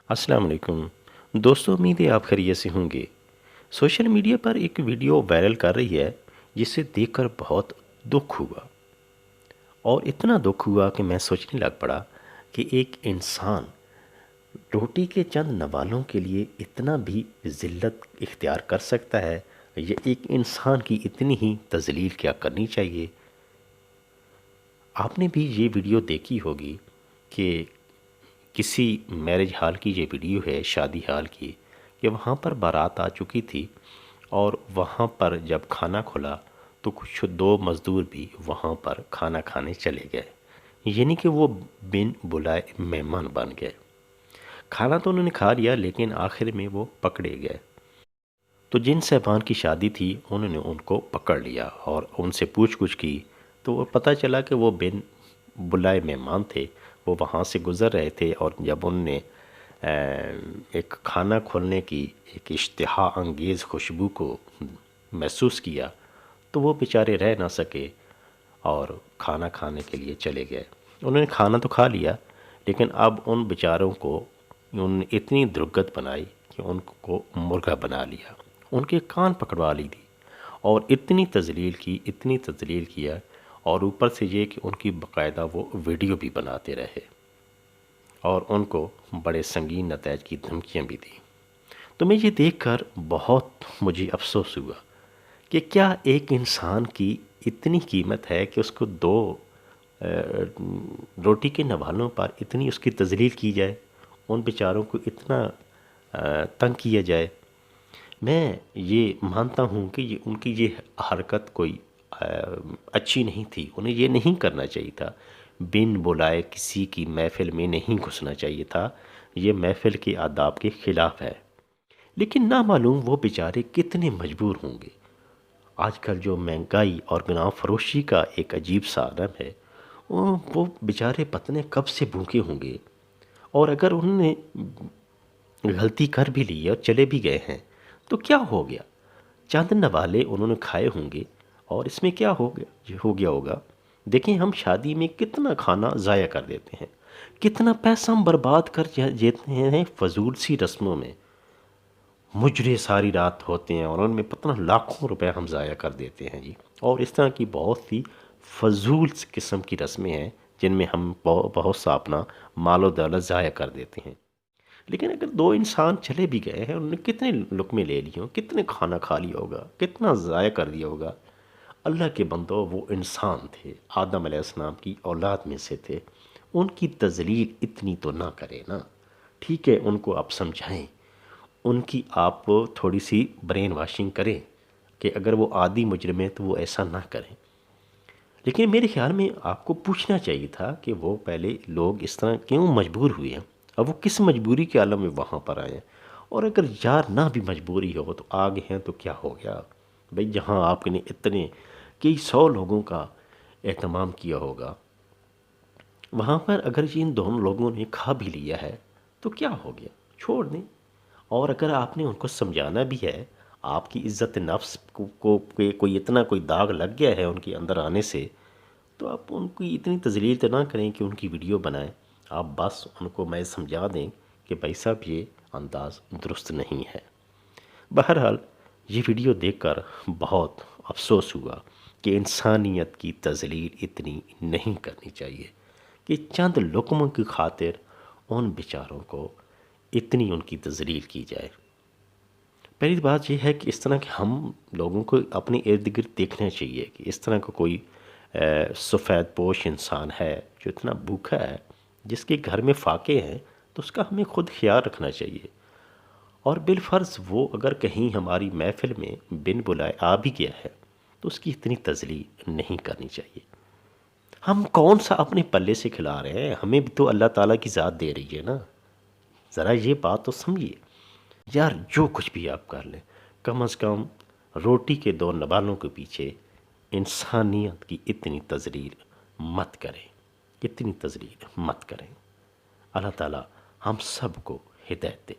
السلام علیکم دوستو، امید ہے آپ خیریت سے ہوں گے۔ سوشل میڈیا پر ایک ویڈیو وائرل کر رہی ہے جسے دیکھ کر بہت دکھ ہوا، اور اتنا دکھ ہوا کہ میں سوچنے لگ پڑا کہ ایک انسان روٹی کے چند نوالوں کے لیے اتنا بھی ذلت اختیار کر سکتا ہے، یا ایک انسان کی اتنی ہی تذلیل کیا کرنی چاہیے۔ آپ نے بھی یہ ویڈیو دیکھی ہوگی کہ کسی میرج ہال کی یہ ویڈیو ہے، شادی ہال کی، کہ وہاں پر بارات آ چکی تھی، اور وہاں پر جب کھانا کھلا تو کچھ دو مزدور بھی وہاں پر کھانا کھانے چلے گئے، یعنی کہ وہ بن بلائے مہمان بن گئے۔ کھانا تو انہوں نے کھا لیا، لیکن آخر میں وہ پکڑے گئے۔ تو جن صاحبان کی شادی تھی انہوں نے ان کو پکڑ لیا اور ان سے پوچھ گچھ کی، تو وہ پتہ چلا کہ وہ بن بلائے مہمان تھے، وہ وہاں سے گزر رہے تھے، اور جب ان نے ایک کھانا کھولنے کی ایک اشتہا انگیز خوشبو کو محسوس کیا تو وہ بیچارے رہ نہ سکے اور کھانا کھانے کے لیے چلے گئے۔ انہوں نے کھانا تو کھا لیا، لیکن اب ان بیچاروں کو ان نے اتنی درگت بنائی کہ ان کو مرغا بنا لیا، ان کے کان پکڑوا لی تھی، اور اتنی تذلیل کیا، اور اوپر سے یہ کہ ان کی باقاعدہ وہ ویڈیو بھی بناتے رہے، اور ان کو بڑے سنگین نتائج کی دھمکیاں بھی دیں۔ تو میں یہ دیکھ کر بہت مجھے افسوس ہوا کہ کیا ایک انسان کی اتنی قیمت ہے کہ اس کو دو روٹی کے نوالوں پر اتنی اس کی تذلیل کی جائے، ان بیچاروں کو اتنا تنگ کیا جائے۔ میں یہ مانتا ہوں کہ ان کی یہ حرکت کوئی اچھی نہیں تھی، انہیں یہ نہیں کرنا چاہیے تھا، بن بلائے کسی کی محفل میں نہیں گھسنا چاہیے تھا، یہ محفل کے آداب کے خلاف ہے۔ لیکن نہ معلوم وہ بیچارے کتنے مجبور ہوں گے۔ آج کل جو مہنگائی اور گناہ فروشی کا ایک عجیب سا عالم ہے، وہ بیچارے پتہ کب سے بھوکے ہوں گے، اور اگر انہوں نے غلطی کر بھی لی ہے اور چلے بھی گئے ہیں تو کیا ہو گیا؟ چند نوالے انہوں نے کھائے ہوں گے، اور اس میں کیا ہو گیا ہوگا؟ دیکھیں، ہم شادی میں کتنا کھانا ضائع کر دیتے ہیں، کتنا پیسہ ہم برباد کر دیتے ہیں فضول سی رسموں میں۔ مجرے ساری رات ہوتے ہیں اور ان میں پتہ نہ لاکھوں روپے ہم ضائع کر دیتے ہیں جی، اور اس طرح کی بہت سی فضول قسم کی رسمیں ہیں جن میں ہم بہت سا اپنا مال و دولت ضائع کر دیتے ہیں۔ لیکن اگر دو انسان چلے بھی گئے ہیں، انہوں نے کتنے لقمے لے لیے ہوں، کتنے کھانا کھا لیا ہوگا، کتنا ضائع کر دیا ہوگا۔ اللہ کے بندو، وہ انسان تھے، آدم علیہ السلام کی اولاد میں سے تھے، ان کی تذلیل اتنی تو نہ کرے نا۔ ٹھیک ہے، ان کو آپ سمجھائیں، ان کی آپ تھوڑی سی برین واشنگ کریں کہ اگر وہ عادی مجرم ہیں تو وہ ایسا نہ کریں۔ لیکن میرے خیال میں آپ کو پوچھنا چاہیے تھا کہ وہ پہلے لوگ اس طرح کیوں مجبور ہوئے ہیں، اب وہ کس مجبوری کے عالم میں وہاں پر آئے ہیں، اور اگر یار نہ بھی مجبوری ہو تو آگے ہیں تو کیا ہو گیا بھئی؟ جہاں آپ نے اتنے کئی سو لوگوں کا اہتمام کیا ہوگا، وہاں پر اگر ان دونوں لوگوں نے کھا بھی لیا ہے تو کیا ہو گیا؟ چھوڑ دیں۔ اور اگر آپ نے ان کو سمجھانا بھی ہے، آپ کی عزت نفس کو کوئی اتنا کوئی داغ لگ گیا ہے ان کے اندر آنے سے، تو آپ ان کی اتنی تذلیل تو نہ کریں کہ ان کی ویڈیو بنائیں۔ آپ بس ان کو میں سمجھا دیں کہ بھائی صاحب، یہ انداز درست نہیں ہے۔ بہرحال یہ ویڈیو دیکھ کر بہت افسوس ہوا کہ انسانیت کی تذلیل اتنی نہیں کرنی چاہیے کہ چند لقموں کی خاطر ان بیچاروں کو اتنی ان کی تذلیل کی جائے۔ پہلی بات یہ ہے کہ اس طرح کہ ہم لوگوں کو اپنے ارد گرد دیکھنا چاہیے کہ اس طرح کا کوئی سفید پوش انسان ہے جو اتنا بھوکا ہے، جس کے گھر میں فاقے ہیں، تو اس کا ہمیں خود خیال رکھنا چاہیے۔ اور بالفرض وہ اگر کہیں ہماری محفل میں بن بلائے آ بھی گیا ہے تو اس کی اتنی تذلیل نہیں کرنی چاہیے۔ ہم کون سا اپنے پلے سے کھلا رہے ہیں؟ ہمیں بھی تو اللہ تعالیٰ کی ذات دے رہی ہے نا، ذرا یہ بات تو سمجھیے۔ یار جو کچھ بھی آپ کر لیں، کم از کم روٹی کے دو نوالوں کے پیچھے انسانیت کی اتنی تذلیل مت کریں، اتنی تذلیل مت کریں۔ اللہ تعالیٰ ہم سب کو ہدایت دے۔